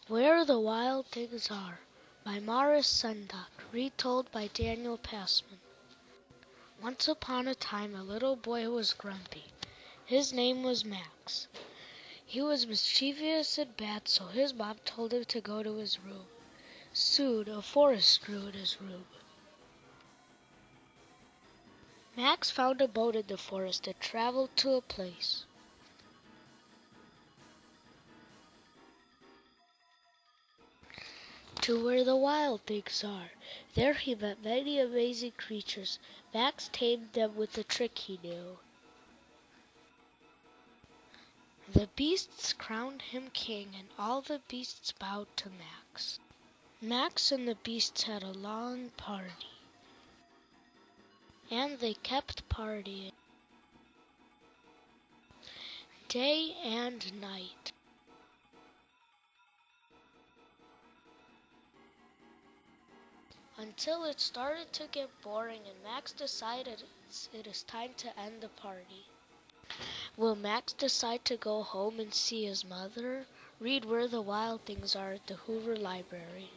Where the Wild Things Are by Morris Sendak, retold by Daniel Passman. Once upon a time a little boy was grumpy. His name was Max. He was mischievous and bad, so his mom told him to go to his room. Soon a forest grew in his room. Max found a boat in the forest and traveled to a place to where the wild things are. There he met many amazing creatures. Max tamed them with a trick he knew. The beasts crowned him king, and all the beasts bowed to Max. Max and the beasts had a long party, and they kept partying day and night, until it started to get boring and Max decided it is time to end the party. Will Max decide to go home and see his mother? Read Where the Wild Things Are at the Hoover Library.